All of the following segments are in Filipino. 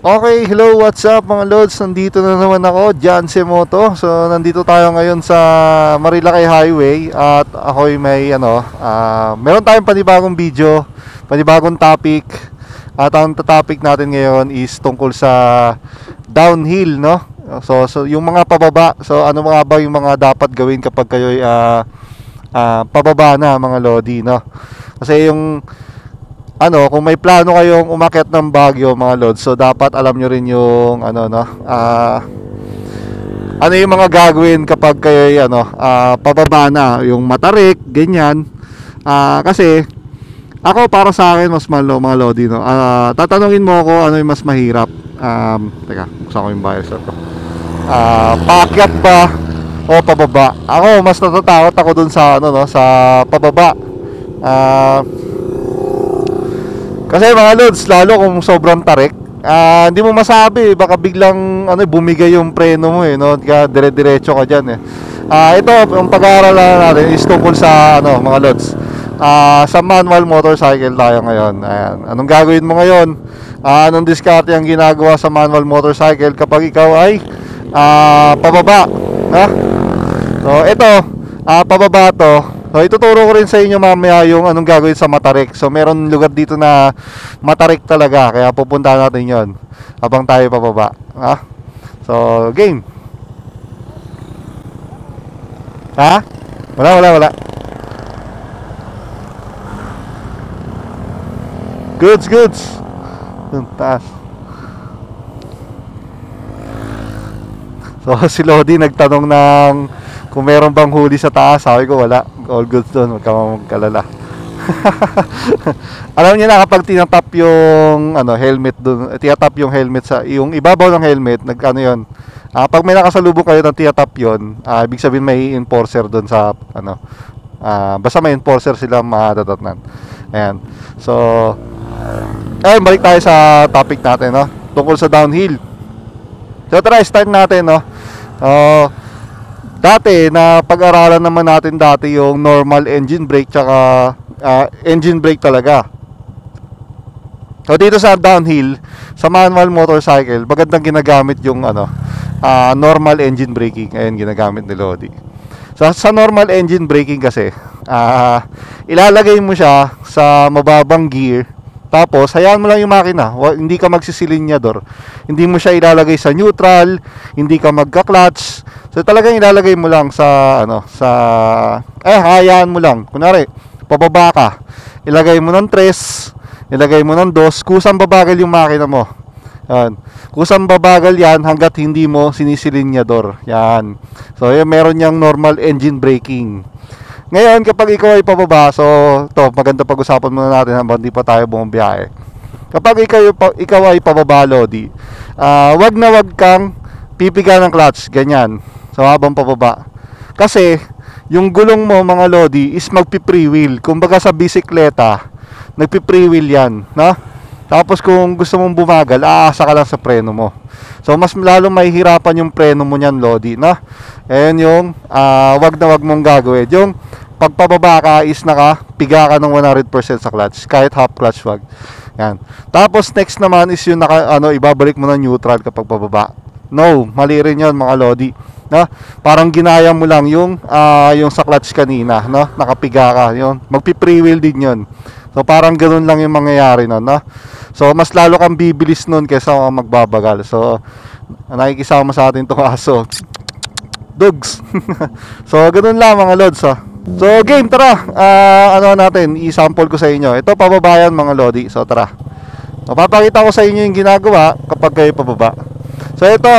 Okay, hello, what's up mga lods? Nandito na naman ako, Janse Moto. So, nandito tayo ngayon sa Marilaki Highway. At ako'y may meron tayong panibagong video, panibagong topic. At ang topic natin ngayon is tungkol sa downhill, no? So yung mga pababa. So, ano mga ba yung mga dapat gawin kapag kayo'y pababa na mga lodi, no? Kasi yung kung may plano kayong umakyat ng Baguio mga lods, so dapat alam nyo rin yung yung mga gagawin kapag kayo pababa na, yung matarik, ganyan. Kasi ako, para sa akin, mas malo mga lodi, no? Tatanungin mo ako ano yung mas mahirap. Teka, buksan ko yung biosur ko. Paakyat ba o pababa? Ako, mas natatakot ako dun sa sa pababa. Kasi mga lods, lalo kung sobrang tarik, hindi mo masabi, baka biglang bumigay yung preno mo, no? Kaya dire-diretso ka dyan, Ito, yung pag-aaralan natin is tungkol sa mga lods, sa manual motorcycle tayo ngayon. Ayan. Anong gagawin mo ngayon? Anong diskarte ang ginagawa sa manual motorcycle kapag ikaw ay pababa, So ito, pababa to. So ituturo ko rin sa inyo mamaya yung anong gagawin sa matarik. So meron lugar dito na matarik talaga, kaya pupuntahan natin yon habang tayo pababa. So game. Wala. Goods. Taas. So si Lodi nagtanong ng kung meron bang huli sa taas. Sabi ko wala, all goods doon, huwag ka magkalala. Alam niyo na, kapag tinatap yung helmet doon, tinatap yung helmet sa yung ibabaw ng helmet, yon. Pag may nakasalubong kayo ng tinatap yon, ibig sabihin may enforcer doon sa basta may enforcer sila madadatnan. Ayan. So balik tayo sa topic natin, tungkol sa downhill. So tara, start natin, dati na pag-aralan naman natin yung normal engine brake tsaka engine brake talaga. So dito sa downhill, sa manual motorcycle, magandang ginagamit yung normal engine braking. Ayun, ginagamit ni Lodi. So sa normal engine braking kasi, ilalagay mo siya sa mababang gear. Tapos hayaan mo lang yung makina, hindi ka magsisilinyador. Hindi mo siya ilalagay sa neutral, hindi ka magka-clutch. So talagang ilalagay mo lang sa hayaan mo lang. Kunwari, pababa ka, ilagay mo ng 3, ilagay mo ng 2, kusang babagal yung makina mo. Yan. Kusang babagal yan hanggat hindi mo sinisilinyador. Yan. So meron niyang normal engine braking. Ngayon, kapag ikaw ay pababa, so to, maganda pag-usapan muna natin habang di pa tayo bumabiyahe. Kapag ikaw ay pababa, Lodi, wag na wag kang pipiga ng clutch, ganyan. So habang pababa. Kasi yung gulong mo mga Lodi is magpi-freewheel. Kumbaga sa bisikleta, nagpi-freewheel yan, no? Tapos kung gusto mong bumagal, aasa ka lang sa preno mo. So mas lalo mahihirapan yung preno mo niyan, Lodi, no? Ayan yung wag na wag mong gagawin. Yung pagpababa ka is nakapiga ka ng 100% sa clutch, kahit half clutch wag. Yan. Tapos next naman is yung ibabalik mo ng neutral kapag pababa. No, mali rin 'yon mga Lodi, no? Parang ginaya mo lang yung sa clutch kanina, no? Nakapiga ka, 'yon. Magpi-freewheel din 'yon. So parang ganoon lang yung mangyayari noon, no? So mas lalo kang bibilis noon kaysa magbabagal. So nakikisama sa atin 'tong aso. Dogs. So ganoon lang mga lods, So game, tara. Natin, i-sample ko sa inyo. Ito pababayan mga Lodi. So tara. Papakita ko sa inyo yung ginagawa kapag kayo pababa. So ito,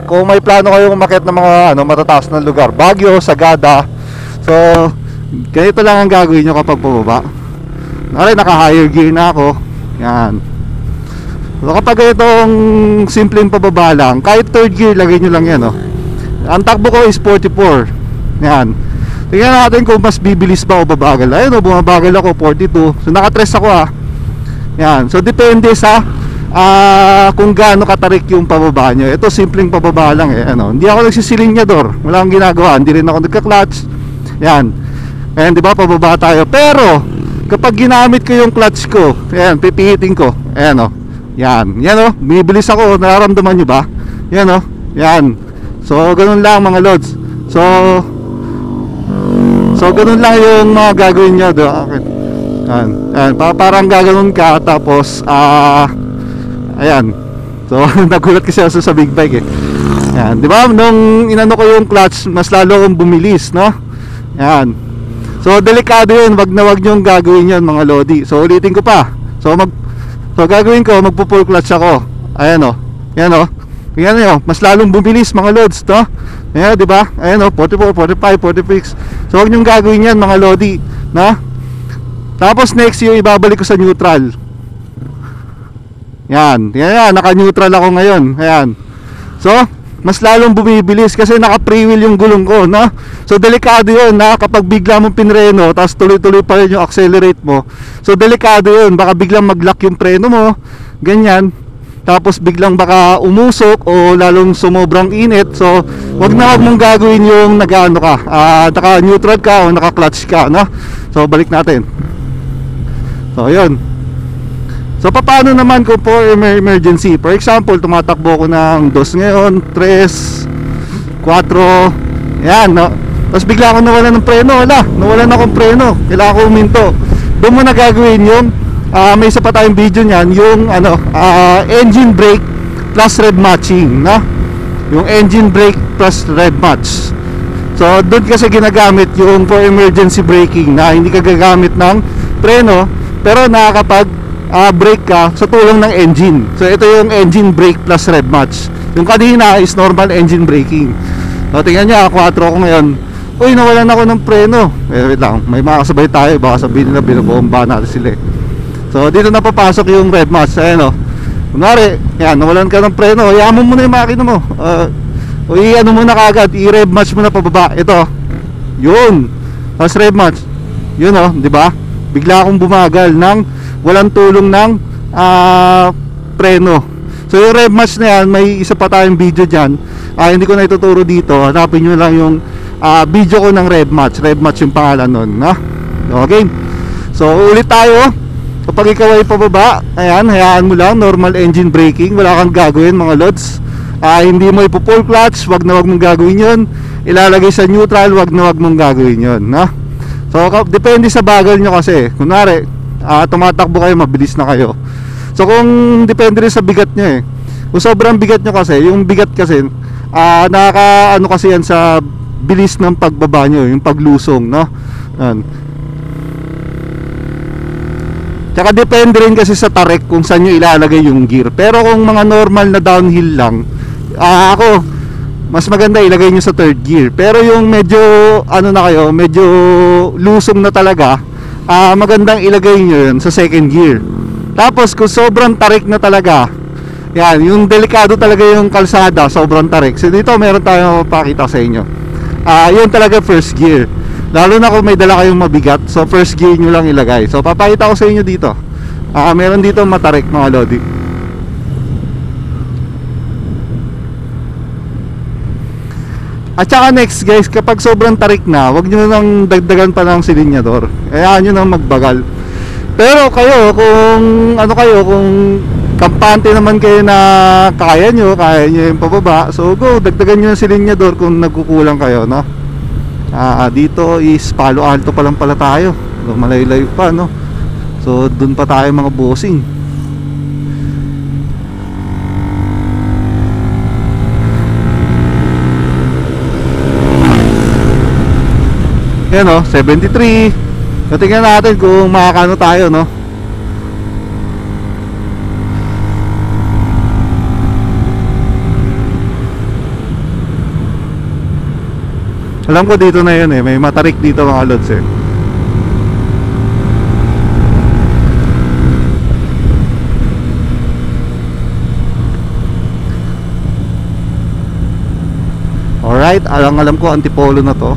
kung may plano kayong umakyat ng mga matataas na lugar, Baguio, Sagada. So ganito lang ang gagawin nyo kapag pababa. Naka-higher gear na ako. Yan. So kapag itong simpleng pababa lang, kahit third gear, lagay nyo lang yan, Ang takbo ko is 44. Yan. Tingnan natin kung mas bibilis ba o babagal. Ayun, bumabagal ako, 42. So naka-tres ako, Yan. So depende sa kung gaano katarik yung pababa nyo. Ito simpleng pababa lang, Hindi ako nagsisilinyador. Wala akong ginagawa. Hindi rin ako nagka-clutch. Yan. Ayan, di ba, pababa tayo. Pero kapag ginamit ko yung clutch ko, ayan, pipihitin ko. Ayan, Yan, yan oh, bumibilis ako, nararamdaman nyo ba? Yan oh, yan. So ganun lang mga lods. So ganun lang yung mga gagawin nyo. Yan, yan. Parang gaganon ka. Tapos ayan. So nagulat kasi ako sa big bike eh. Yan, di ba? Nung inano ko yung clutch, mas lalo akong bumilis, no? Yan. So delikado yun, wag na wag nyo gagawin yan mga lodi. So ulitin ko pa. So gagawin ko, magpo-full clutch ako. Ayan oh. Yan oh. Yan oh, mas lalong bumilis mga lods, no? Ayan, di ba? Ayan oh, 44, 45, 46. So wag niyo gagawin 'yan mga lodi, no? Tapos next yung ibabalik ko sa neutral. Yan, naka-neutral ako ngayon. Ayan. So, mas lalong bumibilis kasi naka-freewheel yung gulong ko, no? So delikado 'yun, na kapag bigla mong pinreno, tapos tuloy-tuloy pa rin yung accelerate mo. So delikado 'yun, baka biglang mag-lock yung preno mo, ganyan. Tapos biglang baka umusok o lalong sumobrang init. So wag na wag mong gagawin yung nag-ano ka, naka-neutral ka o naka-clutch ka, no? So balik natin. So yun. So paano naman kung for emergency? For example, tumatakbo ko ng 2 ngayon, 3, 4. Yan, no? Tapos bigla ako nawalan ng preno. Nawalan akong preno. Kailangan ko huminto. Doon mo na gagawin yung may isa pa tayong video niyan, yung engine brake plus rev matching, no? Yung engine brake plus rev match. So doon kasi ginagamit yung for emergency braking, na hindi ka gagamit ng preno pero nakakapag brake ka sa tulong ng engine. So ito yung engine brake plus rev match. Yung kanina is normal engine braking. So tingnan nyo, 4 ko ngayon. Uy, nawalan ako ng preno. Wait lang, may makasabay tayo, baka sabihin nila binabomba natin sila eh. So dito na papasok yung rev match. Ayan o, kunwari, yan, nawalan ka ng preno, hayaan mo muna yung makina mo. O i-ano mo na kagad, i-rev match mo na pababa. Ito, yun. Tapos rev match, yun o, di ba? Bigla akong bumagal ng walang tulong ng preno. So yung rev match na yan, may isa pa tayong video dyan. Hindi ko na ituturo dito. Hanapin nyo lang yung video ko ng rev match. Rev match yung pangalan nun, no? Okay. So ulit tayo. Kapag ikaw ay pababa, ayan, hayaan mo lang, normal engine braking, wala kang gagawin mga lods. Hindi mo ipo-full clutch, wag na wag mong gagawin yun. Ilalagay sa neutral, wag na wag mong gagawin yun, no? So depende sa bagal nyo kasi. Kunwari, tumatakbo kayo, mabilis na kayo. So kung depende rin sa bigat nyo eh. Kung sobrang bigat nyo kasi, yung bigat kasi nakaka-ano kasi yan sa bilis ng pagbaba nyo, yung paglusong, no? Yan. Tsaka depende rin kasi sa tarik kung saan nyo ilalagay yung gear. Pero kung mga normal na downhill lang, ako, mas maganda ilagay nyo sa 3rd gear. Pero yung medyo, ano na kayo, medyo lusong na talaga, magandang ilagay nyo yun sa 2nd gear. Tapos kung sobrang tarik na talaga, yan, yung delikado talaga yung kalsada, sobrang tarik. So dito meron tayong papakita sa inyo. Yun talaga 1st gear. Lalo na kung may dala kayong mabigat, so 1st gear nyo lang ilagay. So papakita ko sa inyo dito. Meron dito matarik mga lodi. At saka next guys, kapag sobrang tarik na, wag nyo nang dagdagan pa ng silinyador. Hayaan nyo nang magbagal. Pero kayo, kung ano kayo, kung kampante naman kayo na kaya nyo yung pababa, so go, dagdagan nyo ng silinyador kung nagkukulang kayo, no? Dito is Palo Alto pa lang pala tayo, malayo-layo pa, no? So dun pa tayo mga bossing. Yan o, 73. So tingnan natin kung makakano tayo, no? Alam ko dito na yun eh, may matarik dito mga lods eh. Alright, alam ko antipolo na to.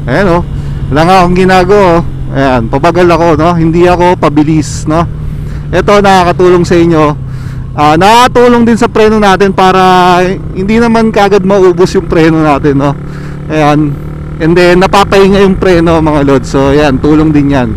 Ayan o, wala nga akong ginagawa. Ayan, pabagal ako, no? Hindi ako pabilis, no? Ito nakakatulong sa inyo. Nakatulong din sa preno natin para hindi naman kagad maubos yung preno natin, no? Ayan. And then napapahinga yung preno mga lods. So ayan, tulong din yan.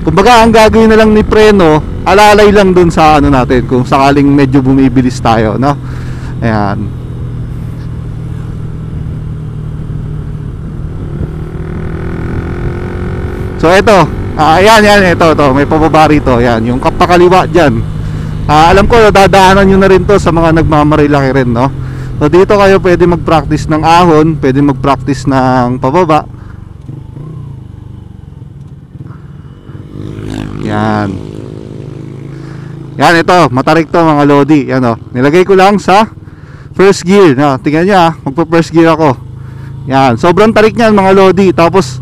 Kumbaga ang gagawin na lang ni preno, alalay lang dun sa ano natin kung sakaling medyo bumibilis tayo, no? Ayan. So ito, ito, may pababa rito. Ayan, yung kapakaliwa dyan. Alam ko, dadaanan nyo na rin to sa mga nagmamarilaki rin, no? So dito kayo pwede mag-practice ng ahon, pwede mag-practice ng pababa. Yan. Yan, ito, matarik to mga lodi. Yan, oh. Nilagay ko lang sa first gear, no? Tingnan nyo, magpa-first gear ako. Yan, sobrang tarik niyan mga lodi. Tapos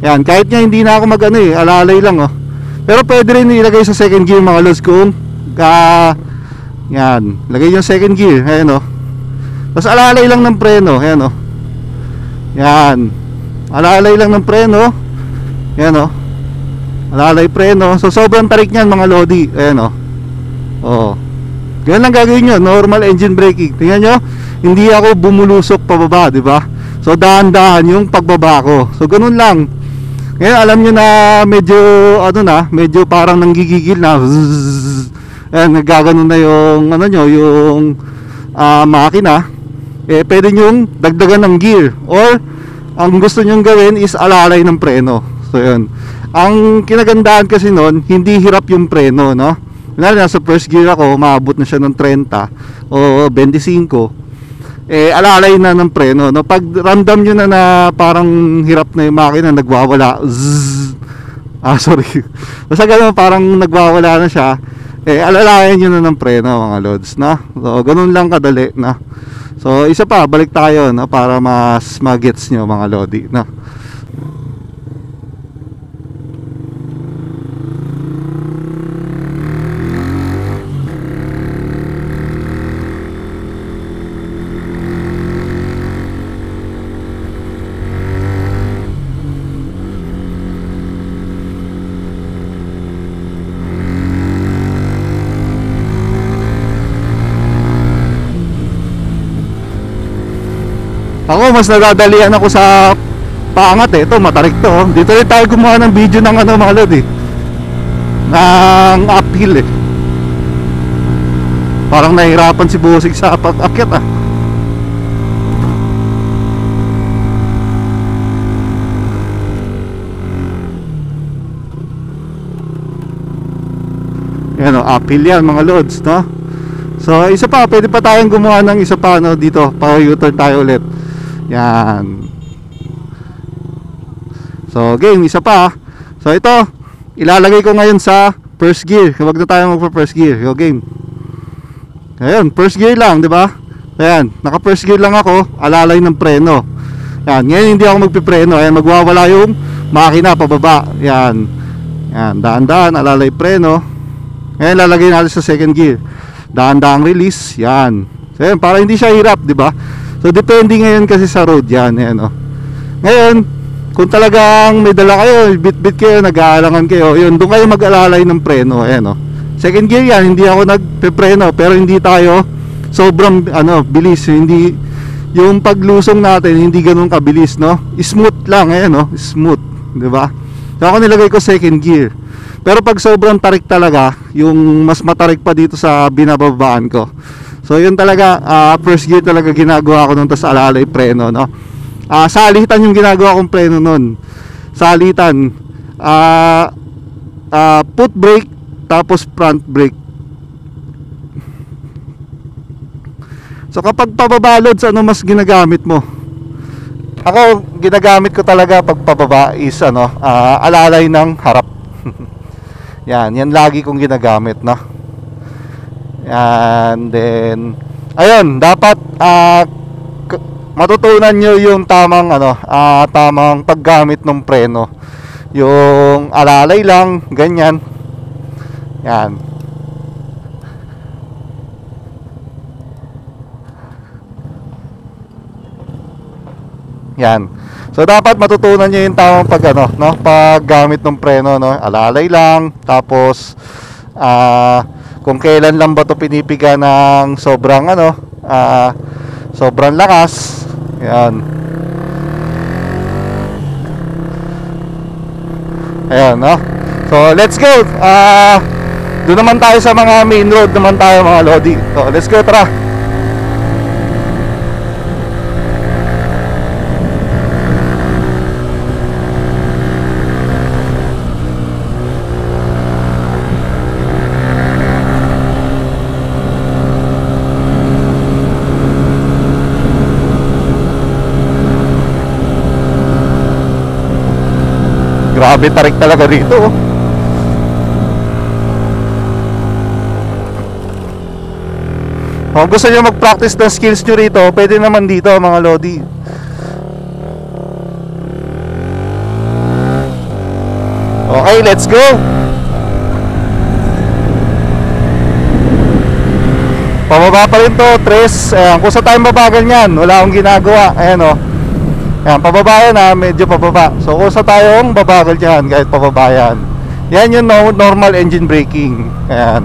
yan, kahit nga hindi na ako mag-ano alalay lang, oh. Pero pwede rin ilagay sa second gear mga lods kung yan, lagay yung second gear. Ayan, oh. Tapos alalay lang ng preno. Ayan, oh. Yan, alalay lang ng preno. Ayan, oh. Alalay preno. So sobrang tarik niyan mga lodi. Ayan, oh. Oh. Ganyan lang gagawin nyo, normal engine braking. Tingnan nyo, hindi ako bumulusok pababa, di ba? So dahan-dahan yung pagbaba ko. So ganun lang. Ngayon alam nyo na medyo medyo parang nanggigigil na. Ayan, nagaganon na yung yung makina. Pwede nyong dagdagan ng gear, or ang gusto nyong gawin is alalay ng preno. So yun. Ang kinagandaan kasi nun, hindi hirap yung preno, no? Lalo na sa first gear ako, maabot na siya ng 30 o 25. Alalay na ng preno, no? Pag ramdam nyo na parang hirap na yung makina, nagwawala, sorry, basta ganun, parang nagwawala na siya, alalayan nyo na ng preno mga lods, no? So ganun lang kadali, no? So isa pa, balik tayo, no? Para mas magets nyo mga lodi, no? Ako mas nadadalian ako sa paangat ito matarik to, oh. Dito rin tayo gumawa ng video ng mga lodi, ng uphill Parang nahirapan si Busig sa pag-akyat Yan, uphill yan mga lods, no? So isa pa, pwede pa tayong gumawa ng isa pa, no? Dito, pa-U-turn tayo ulit. Yan. So game, isa pa. So ito, ilalagay ko ngayon sa first gear. Huwag na tayo magpa-first gear. So game. Ayun, first gear lang, di ba? Ayan, naka-first gear lang ako, alalay ng preno. Yan, ngayon hindi ako magpipreno. Ayan, magwawala yung makina pababa. Yan. Yan, daan-daan, alalay preno. Ngayon lalagay natin sa second gear. Daan-daang release. Yan. So ayan, para hindi siya hirap, di ba? So depende ngayon kasi sa road yan, ayan, oh. Ngayon, kung talagang may dala kayo, bit-bit kayo, nag-aalangan kayo, yun, doon kayo mag-alalay ng preno, ayan, oh. Second gear yan, hindi ako nagpe-preno, pero hindi tayo sobrang bilis, hindi yung paglusong natin hindi ganoon kabilis, no? Smooth lang, ayan, oh, smooth, 'di ba? So ako nilagay ko second gear. Pero pag sobrang tarik talaga, yung mas matarik pa dito sa binababaan ko. So yun talaga, first gear talaga ginagawa ko nung, tas alalay preno, no? Salitan yung ginagawa kong preno nun. Salitan, foot brake, tapos front brake. So kapag pababa loads, ano mas ginagamit mo? Ako, ginagamit ko talaga pag pababa is alalay ng harap. yan lagi kong ginagamit, no? And then ayun, dapat matutunan nyo yung tamang tamang paggamit ng preno. Yung alalay lang, ganyan. Yan. Yan. So dapat matutunan nyo yung tamang paggamit ng preno, no? Alalay lang, tapos kung kailan lang ba ito pinipiga ng sobrang sobrang lakas. Yan. Ayan, no? So let's go. Doon naman tayo sa mga main road naman tayo mga lodi. So let's go, tara. Grabe tarik talaga dito. Kung gusto nyo mag-practice ng skills nyo rito, pwede naman dito mga lodi. Okay, let's go. Pababa pa rin to, tres. Ayan, kung sa time babagal nyan, wala akong ginagawa. Ayan o. Ayan, pababa yan ha, medyo pababa. So kung sa tayong babagal dyan, kahit pababa yan. Yan yung normal engine braking. Ayan.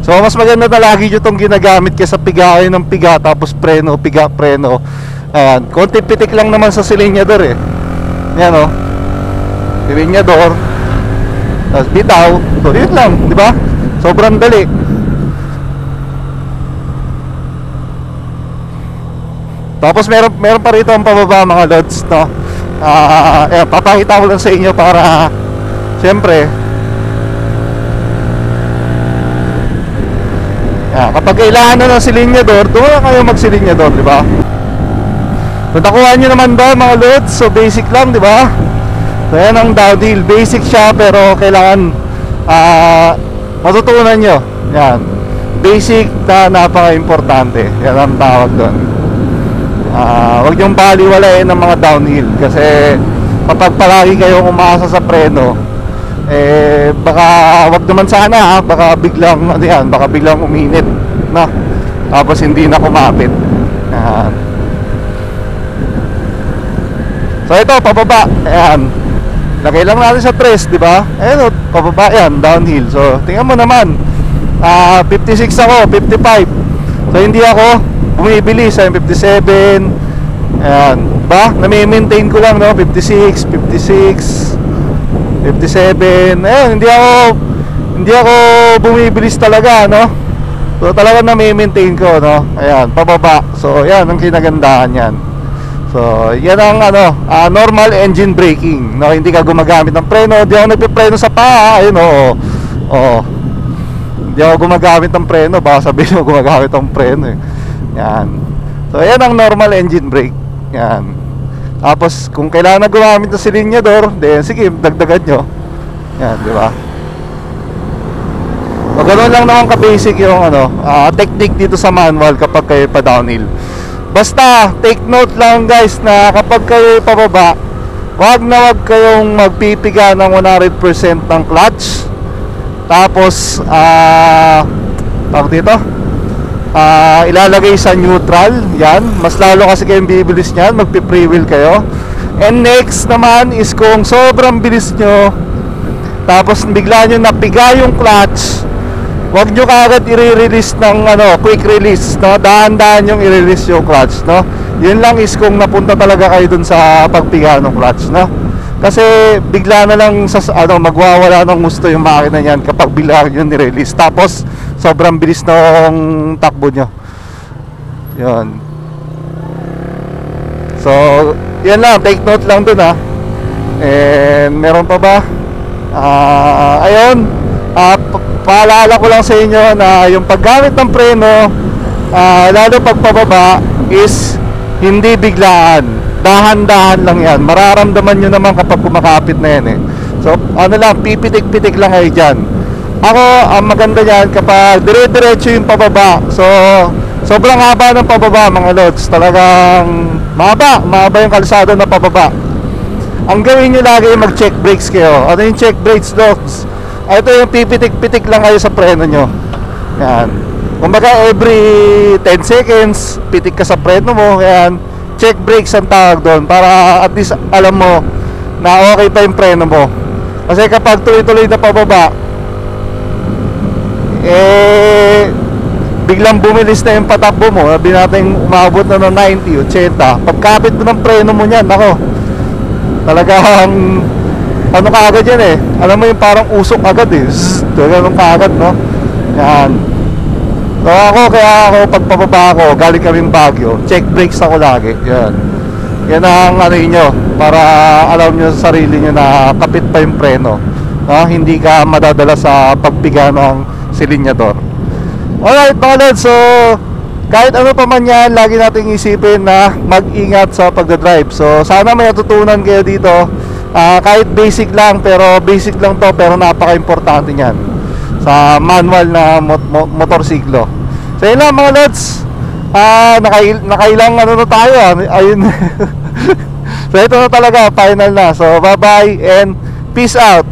So mas maganda na lagi nyo itong ginagamit kaysa piga kayo ng piga, tapos preno, piga, preno. Ayan, konti pitik lang naman sa silinyador eh. Ayan o. Silinyador, tapos bitaw. So yun lang, di ba? Sobrang dali. Tapos meron pa rito ang pababa mga lods, no? Ayan, papakita ko lang sa inyo para siyempre kapag kailangan na ng silinyador, doon na kayo magsilinyador, di ba? Natakuhan nyo naman ba mga lods? So basic lang, di ba? So yan ang downhill, basic siya pero kailangan matutunan nyo. Yan, basic na napaka-importante. Yan ang tawag doon. Huwag nyong baliwalain ng mga downhill. Kasi kapag palagi kayong umasa sa preno, baka wag naman sana baka biglang baka biglang uminit na, tapos hindi na kumapit. Ayan. So ito pababa, ayan, lagay lang natin sa tres, di ba? Ayan, pababa yan, downhill. So tingnan mo naman, 56 ako, 55. So hindi ako bumibili sa 57. Ayan, ba? Nami-maintain ko lang, no? 56, 56, 57. Ayun, hindi ako bumibilis talaga, no? So talaga na-maintain ko, no? Ayan, pababa. So yan ang kinagandahan yan. So yan ang normal engine braking, no? Hindi ka gumagamit ng preno. Hindi ako nagpe-preno sa paa. Ayun, oo. Hindi ako gumagamit ng preno. Baka sabihin mo gumagamit ng preno eh. Yan. So yan ang normal engine brake. Yan. Tapos kung kailangan na gumamit ng silinyador, then sige, dagdagan nyo. Yan, di ba? O ganoon lang naman ka-basic yung technique dito sa manual kapag kayo pa downhill. Basta take note lang guys na kapag kayo pababa, wag kayong magpipiga ng 100% ng clutch. Tapos tawag dito, ilalagay sa neutral. Yan, mas lalo kasi kayong bibilis nyan, magpi-free wheel kayo. And next naman is kung sobrang bilis nyo, tapos bigla nyo napiga yung clutch, wag nyo kagad i-release ng quick release, no? Dahan-dahan yung i-release yung clutch, no? Yun lang is kung napunta talaga kayo dun sa pagpiga ng clutch, no? Kasi bigla na lang magwawala ng gusto yung makina niyan kapag bigla nyo ni-release. Tapos sobrang bilis ng takbo nyo. Yun. So yan lang, take note lang dun ha. And meron pa ba? Ayun, paalala ko lang sa inyo na yung paggamit ng preno, lalo pag pababa, is hindi biglaan. Dahan-dahan lang yan. Mararamdaman nyo naman kapag kumakapit na yan eh. So pipitik-pitik lang kayo dyan. Ako, ang maganda yan kapag dire-diretso yung pababa. So sobrang haba ng pababa mga lods. Talagang mahaba yung kalsada na pababa. Ang gawin nyo lagi mag-check brakes kayo. Ano yung check brakes, lods? Ito yung pipitik-pitik lang kayo sa preno nyo. Yan. Kumbaga every 10 seconds pitik ka sa preno mo. Yan. Check brakes ang tawag doon, para at least alam mo na okay pa yung preno mo. Kasi kapag tuloy-tuloy na pababa, biglang bumilis na yung patakbo mo, sabi natin umabot na ng 90, 80, pagkapit mo ng preno mo niyan, ako talagang ano ka agad yan eh. Alam mo yung parang usok agad eh. Zzz, ganun ka agad, no? Yan. So kaya ako, pag pababa ako, galing kaming Baguio, check brakes ako lagi. Yan. Yan ang ano nyo, para alam nyo sa sarili nyo na kapit pa yung preno. Hindi ka madadala sa pagpiga ng silinyador. Alright mga lods, so kahit ano pa man yan, lagi nating isipin na mag-ingat sa pagdadrive. So sana may natutunan kayo dito. Kahit basic lang, pero basic lang to, pero napaka-importante niyan sa manual na motorsiklo. So yun lang mga lods. Nakailang ano na tayo, ayun. So ito na talaga, final na. So bye bye and peace out.